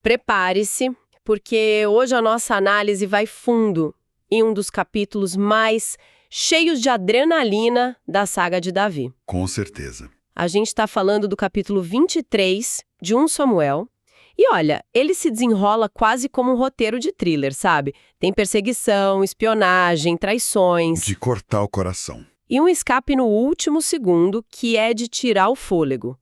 Prepare-se, porque hoje a nossa análise vai fundo em um dos capítulos mais cheios de adrenalina da saga de Davi. Com certeza. A gente está falando do capítulo 23 de 1 Samuel. E olha, ele se desenrola quase como um roteiro de thriller, sabe? Tem perseguição, espionagem, traições. De cortar o coração. E um escape no último segundo, que é de tirar o fôlego.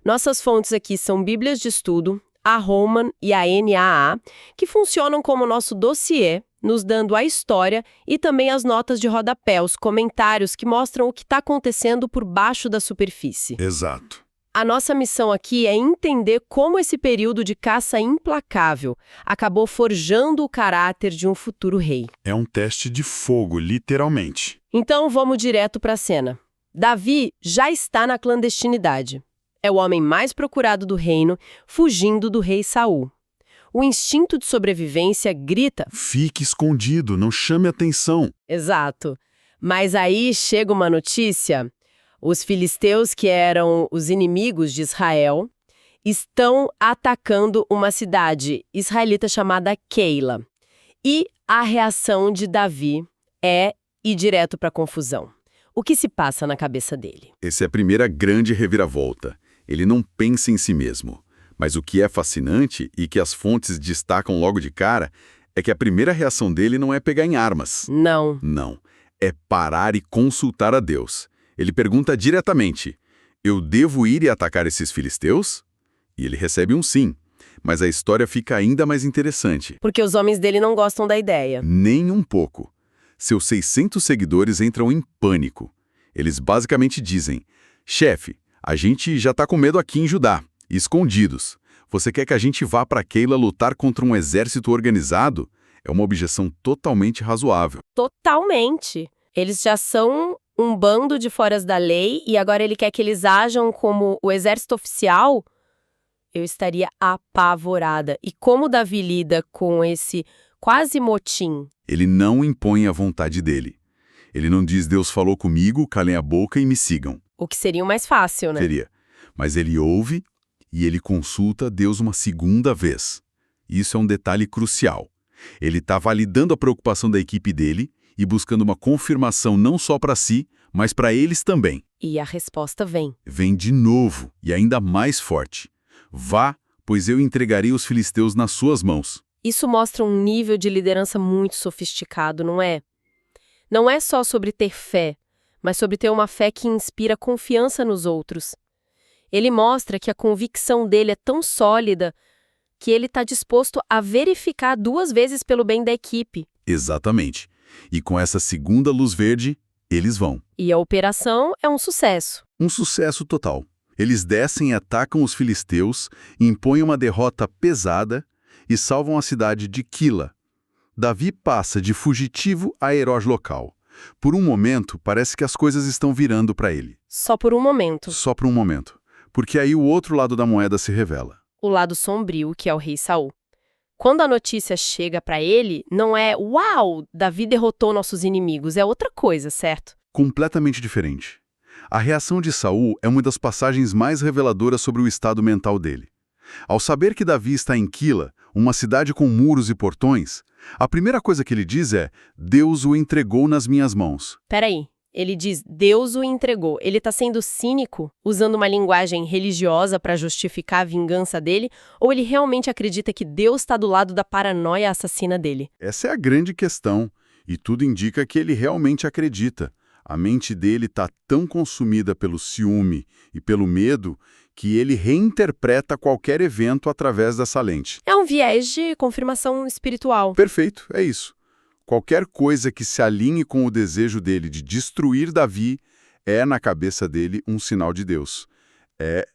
Nossas fontes aqui são Bíblias de Estudo, a Holman e a NAA, que funcionam como nosso dossiê, nos dando a história e também as notas de rodapé, os comentários que mostram o que está acontecendo por baixo da superfície. Exato. A nossa missão aqui é entender como esse período de caça implacável acabou forjando o caráter de um futuro rei. É um teste de fogo, literalmente. Então vamos direto para a cena. Davi já está na clandestinidade. É o homem mais procurado do reino, fugindo do rei Saul. O instinto de sobrevivência grita: Fique escondido, não chame atenção. Exato. Mas aí chega uma notícia. Os filisteus, que eram os inimigos de Israel, estão atacando uma cidade israelita chamada Keila. E a reação de Davi é ir direto para a confusão. O que se passa na cabeça dele? Essa é a primeira grande reviravolta. Ele não pensa em si mesmo. Mas o que é fascinante e que as fontes destacam logo de cara é que a primeira reação dele não é pegar em armas. Não. Não. É parar e consultar a Deus. Ele pergunta diretamente: eu devo ir e atacar esses filisteus? E ele recebe um sim. Mas a história fica ainda mais interessante. Porque os homens dele não gostam da ideia. Nem um pouco. Seus 600 seguidores entram em pânico. Eles basicamente dizem: chefe, a gente já está com medo aqui em Judá, escondidos. Você quer que a gente vá para Keila lutar contra um exército organizado? É uma objeção totalmente razoável. Totalmente. Eles já são um bando de foras da lei e agora ele quer que eles ajam como o exército oficial? Eu estaria apavorada. E como Davi lida com esse quase motim? Ele não impõe a vontade dele. Ele não diz: Deus falou comigo, calem a boca e me sigam. O que seria o mais fácil, né? Seria. Mas ele ouve e ele consulta Deus uma segunda vez. Isso é um detalhe crucial. Ele está validando a preocupação da equipe dele e buscando uma confirmação não só para si, mas para eles também. E a resposta vem. Vem de novo e ainda mais forte. Vá, pois eu entregarei os filisteus nas suas mãos. Isso mostra um nível de liderança muito sofisticado, não é? Não é só sobre ter fé, mas sobre ter uma fé que inspira confiança nos outros. Ele mostra que a convicção dele é tão sólida que ele está disposto a verificar 2 vezes pelo bem da equipe. Exatamente. E com essa segunda luz verde, eles vão. E a operação é um sucesso. Um sucesso total. Eles descem e atacam os filisteus, impõem uma derrota pesada e salvam a cidade de Keila. Davi passa de fugitivo a herói local. Por um momento, parece que as coisas estão virando para ele. Só por um momento. Só por um momento. Porque aí o outro lado da moeda se revela. O lado sombrio, que é o rei Saul. Quando a notícia chega para ele, não é "Uau, Davi derrotou nossos inimigos", é outra coisa, certo? Completamente diferente. A reação de Saul é uma das passagens mais reveladoras sobre o estado mental dele. Ao saber que Davi está em Keila, uma cidade com muros e portões, a primeira coisa que ele diz é: Deus o entregou nas minhas mãos. Peraí, ele diz Deus o entregou. Ele está sendo cínico, usando uma linguagem religiosa para justificar a vingança dele, ou ele realmente acredita que Deus está do lado da paranoia assassina dele? Essa é a grande questão, e tudo indica que ele realmente acredita. A mente dele está tão consumida pelo ciúme e pelo medo que ele reinterpreta qualquer evento através dessa lente. É um viés de confirmação espiritual. Perfeito, é isso. Qualquer coisa que se alinhe com o desejo dele de destruir Davi é, na cabeça dele, um sinal de Deus. É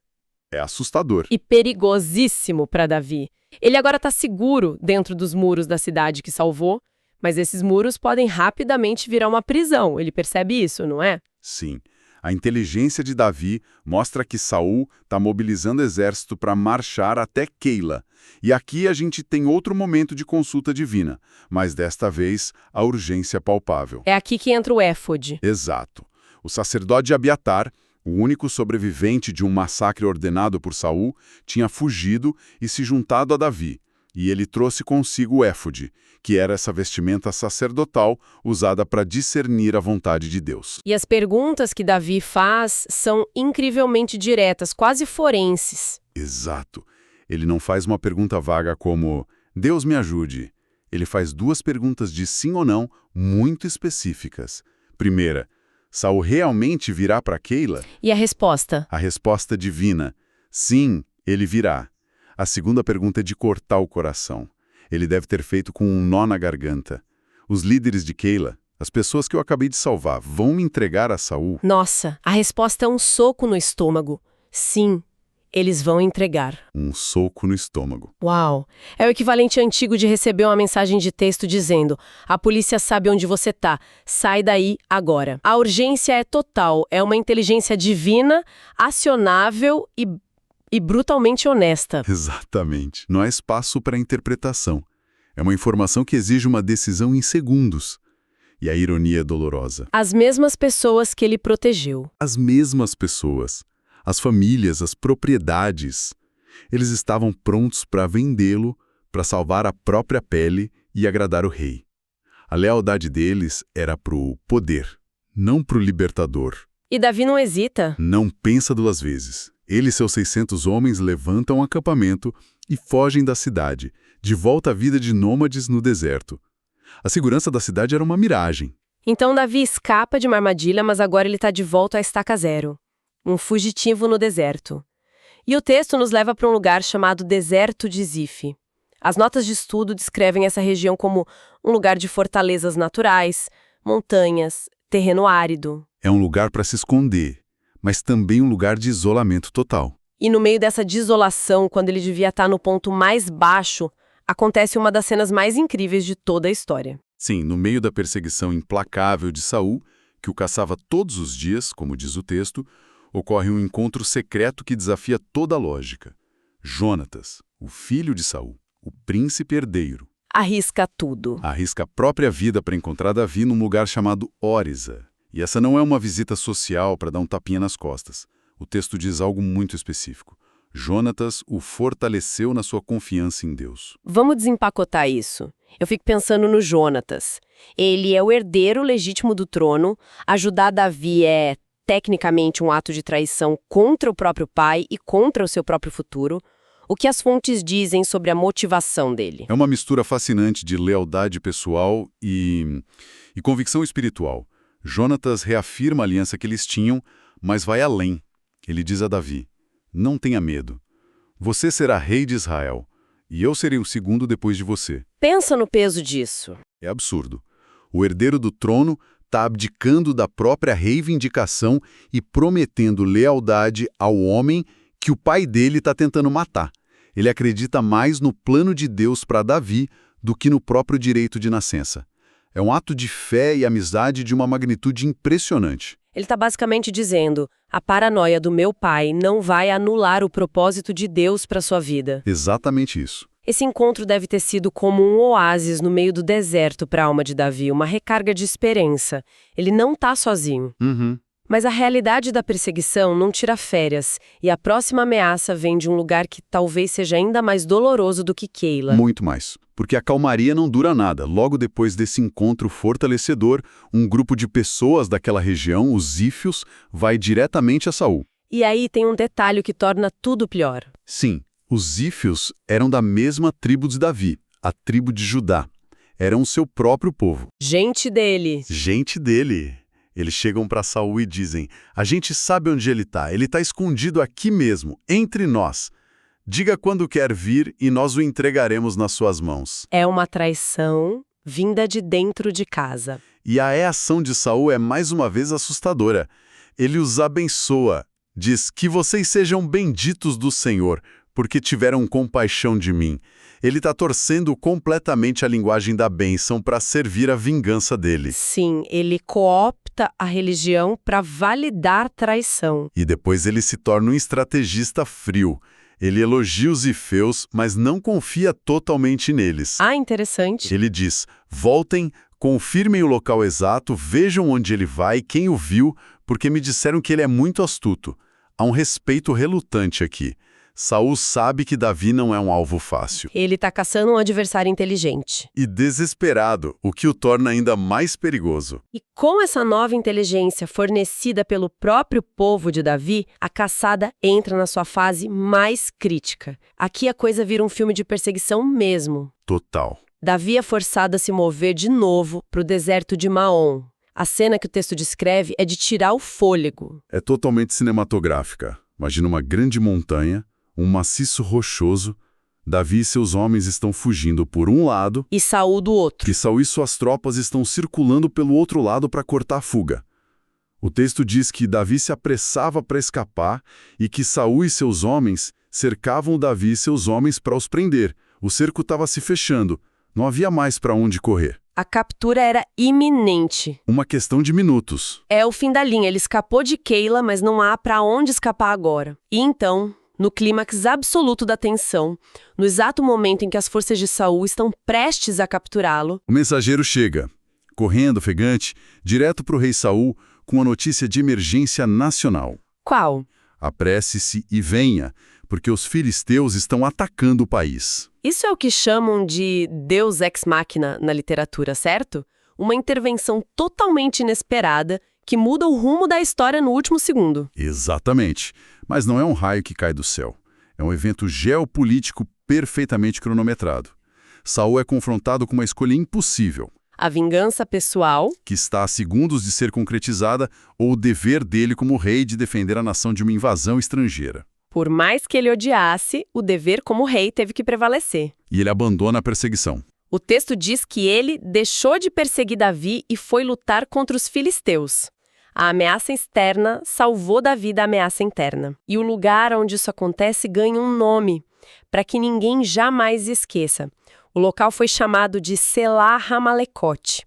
assustador. E perigosíssimo para Davi. Ele agora está seguro dentro dos muros da cidade que salvou, mas esses muros podem rapidamente virar uma prisão. Ele percebe isso, não é? Sim. A inteligência de Davi mostra que Saul está mobilizando exército para marchar até Keila. E aqui a gente tem outro momento de consulta divina, mas desta vez a urgência palpável. É aqui que entra o éfode. Exato. O sacerdote Abiatar O único sobrevivente de um massacre ordenado por Saul tinha fugido e se juntado a Davi, e ele trouxe consigo o éfode, que era essa vestimenta sacerdotal usada para discernir a vontade de Deus. E as perguntas que Davi faz são incrivelmente diretas, quase forenses. Exato. Ele não faz uma pergunta vaga como Deus me ajude. Ele faz duas perguntas de sim ou não muito específicas. Primeira, Saul realmente virá para Keila? E a resposta? A resposta divina, sim, ele virá. A segunda pergunta é de cortar o coração. Ele deve ter feito com um nó na garganta. Os líderes de Keila, as pessoas que eu acabei de salvar, vão me entregar a Saul? Nossa, a resposta é um soco no estômago. Sim, eles vão entregar. Um soco no estômago. Uau! É o equivalente antigo de receber uma mensagem de texto dizendo: a polícia sabe onde você tá, sai daí agora. A urgência é total, é uma inteligência divina, acionável e brutalmente honesta. Exatamente. Não há espaço para interpretação. É uma informação que exige uma decisão em segundos. E a ironia é dolorosa. As mesmas pessoas que ele protegeu. As mesmas pessoas. As famílias, as propriedades. Eles estavam prontos para vendê-lo, para salvar a própria pele e agradar o rei. A lealdade deles era pro poder, não pro libertador. E Davi não hesita. Não pensa duas vezes. Ele e seus 600 homens levantam um acampamento e fogem da cidade, de volta à vida de nômades no deserto. A segurança da cidade era uma miragem. Então Davi escapa de uma armadilha, mas agora ele está de volta à estaca zero. Um fugitivo no deserto. E o texto nos leva para um lugar chamado Deserto de Zif. As notas de estudo descrevem essa região como um lugar de fortalezas naturais, montanhas, terreno árido. É um lugar para se esconder, mas também um lugar de isolamento total. E no meio dessa desolação, quando ele devia estar no ponto mais baixo, acontece uma das cenas mais incríveis de toda a história. Sim, no meio da perseguição implacável de Saul, que o caçava todos os dias, como diz o texto, ocorre um encontro secreto que desafia toda a lógica. Jonatas, o filho de Saul, o príncipe herdeiro, Arrisca tudo. arrisca a própria vida para encontrar Davi num lugar chamado Óriza. E essa não é uma visita social para dar um tapinha nas costas. O texto diz algo muito específico. Jonatas o fortaleceu na sua confiança em Deus. Vamos desempacotar isso. Eu fico pensando no Jonatas. Ele é o herdeiro legítimo do trono. Ajudar Davi é, tecnicamente, um ato de traição contra o próprio pai e contra o seu próprio futuro. O que as fontes dizem sobre a motivação dele? É uma mistura fascinante de lealdade pessoal e convicção espiritual. Jonatas reafirma a aliança que eles tinham, mas vai além. Ele diz a Davi: não tenha medo. Você será rei de Israel, e eu serei o segundo depois de você. Pensa no peso disso. É absurdo. O herdeiro do trono está abdicando da própria reivindicação e prometendo lealdade ao homem que o pai dele está tentando matar. Ele acredita mais no plano de Deus para Davi do que no próprio direito de nascença. É um ato de fé e amizade de uma magnitude impressionante. Ele está basicamente dizendo: a paranoia do meu pai não vai anular o propósito de Deus para sua vida. Exatamente isso. Esse encontro deve ter sido como um oásis no meio do deserto para a alma de Davi, uma recarga de esperança. Ele não está sozinho. Mas a realidade da perseguição não tira férias, e a próxima ameaça vem de um lugar que talvez seja ainda mais doloroso do que Keila. Muito mais. Porque a calmaria não dura nada. Logo depois desse encontro fortalecedor, um grupo de pessoas daquela região, os Ífios, vai diretamente a Saul. E aí tem um detalhe que torna tudo pior. Sim, os Ífios eram da mesma tribo de Davi, a tribo de Judá. Eram o seu próprio povo. Gente dele. Gente dele. Eles chegam para Saul e dizem: a gente sabe onde ele está escondido aqui mesmo, entre nós. Diga quando quer vir e nós o entregaremos nas suas mãos. É uma traição vinda de dentro de casa. E a reação de Saul é mais uma vez assustadora. Ele os abençoa, diz que vocês sejam benditos do Senhor, porque tiveram compaixão de mim. Ele está torcendo completamente a linguagem da bênção para servir a vingança dele. Sim, ele coopta a religião para validar traição. E depois ele se torna um estrategista frio. Ele elogia os ifeus, mas não confia totalmente neles. Ah, interessante. Ele diz: voltem, Confirmem o local exato, vejam onde ele vai, quem o viu, porque me disseram que ele é muito astuto. Há um respeito relutante aqui. Saul sabe que Davi não é um alvo fácil. Ele tá caçando um adversário inteligente. E desesperado, o que o torna ainda mais perigoso. E com essa nova inteligência fornecida pelo próprio povo de Davi, a caçada entra na sua fase mais crítica. Aqui a coisa vira um filme de perseguição mesmo. Total. Davi é forçado a se mover de novo para o deserto de Maom. A cena que o texto descreve é de tirar o fôlego. É totalmente cinematográfica. Imagina uma grande montanha, um maciço rochoso. Davi e seus homens estão fugindo por um lado E Saul do outro. e Saul e suas tropas estão circulando pelo outro lado para cortar a fuga. O texto diz que Davi se apressava para escapar e que Saul e seus homens cercavam Davi e seus homens para os prender. O cerco estava se fechando. Não havia mais para onde correr. A captura era iminente. Uma questão de minutos. É o fim da linha. Ele escapou de Keila, mas não há para onde escapar agora. E então, no clímax absoluto da tensão, no exato momento em que as forças de Saul estão prestes a capturá-lo, O mensageiro chega, correndo, ofegante, direto para o rei Saul com a notícia de emergência nacional. qual? Apresse-se e venha, porque os filisteus estão atacando o país. Isso é o que chamam de Deus ex machina na literatura, certo? Uma intervenção totalmente inesperada que muda o rumo da história no último segundo. Exatamente. Mas não é um raio que cai do céu. É um evento geopolítico perfeitamente cronometrado. Saul é confrontado com uma escolha impossível, A vingança pessoal, que está a segundos de ser concretizada, ou o dever dele como rei de defender a nação de uma invasão estrangeira. por mais que ele odiasse, o dever como rei teve que prevalecer. E ele abandona a perseguição. O texto diz que ele deixou de perseguir Davi e foi lutar contra os filisteus. A ameaça externa salvou Davi da ameaça interna. E o lugar onde isso acontece ganha um nome, para que ninguém jamais esqueça. O local foi chamado de Selá Ramalecote.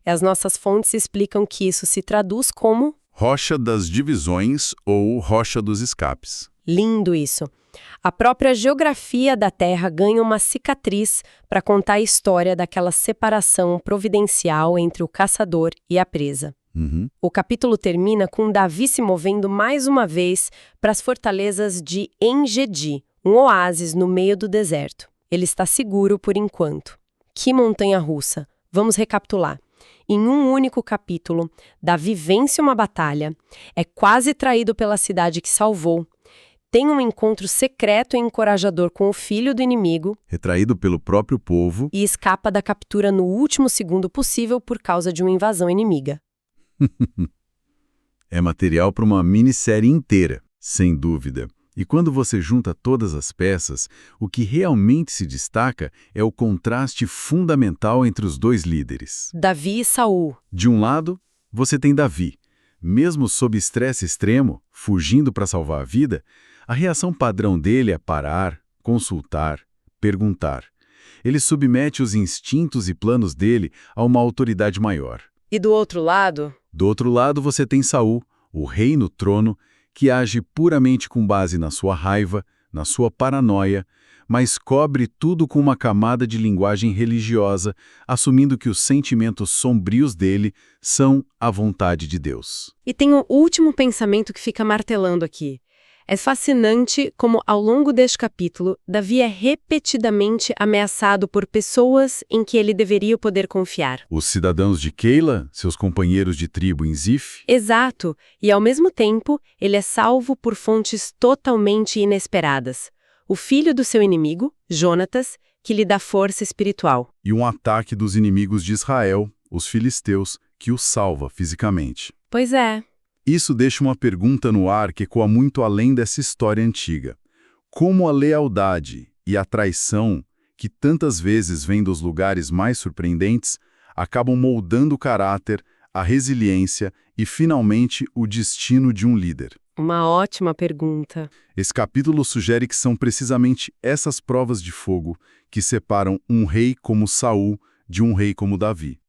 As nossas fontes explicam que isso se traduz como Rocha das divisões ou rocha dos escapes. lindo isso. A própria geografia da Terra ganha uma cicatriz para contar a história daquela separação providencial entre o caçador e a presa. O capítulo termina com Davi se movendo mais uma vez para as fortalezas de En-Gedi, um oásis no meio do deserto. Ele está seguro por enquanto. Que montanha-russa! Vamos recapitular. Em um único capítulo, Davi vence uma batalha, é quase traído pela cidade que salvou, tem um encontro secreto e encorajador com o filho do inimigo Retraído pelo próprio povo. e escapa da captura no último segundo possível por causa de uma invasão inimiga. É material para uma minissérie inteira, sem dúvida. E quando você junta todas as peças, o que realmente se destaca é o contraste fundamental entre os dois líderes. Davi e Saul. De um lado, você tem Davi. Mesmo sob estresse extremo, fugindo para salvar a vida, a reação padrão dele é parar, consultar, perguntar. Ele submete os instintos e planos dele a uma autoridade maior. E do outro lado? Do outro lado, você tem Saul, o rei no trono, que age puramente com base na sua raiva, na sua paranoia, mas cobre tudo com uma camada de linguagem religiosa, assumindo que os sentimentos sombrios dele são a vontade de Deus. E tem o último pensamento que fica martelando aqui. É fascinante como, ao longo deste capítulo, Davi é repetidamente ameaçado por pessoas em que ele deveria poder confiar. Os cidadãos de Keila, seus companheiros de tribo em Zif, Exato, e ao mesmo tempo, ele é salvo por fontes totalmente inesperadas. O filho do seu inimigo, Jonatas, que lhe dá força espiritual. e um ataque dos inimigos de Israel, os filisteus, que o salva fisicamente. Pois é. Isso deixa uma pergunta no ar que ecoa muito além dessa história antiga. Como a lealdade e a traição, que tantas vezes vêm dos lugares mais surpreendentes, acabam moldando o caráter, a resiliência e, finalmente, o destino de um líder? Uma ótima pergunta. Esse capítulo sugere que são precisamente essas provas de fogo que separam um rei como Saul de um rei como Davi.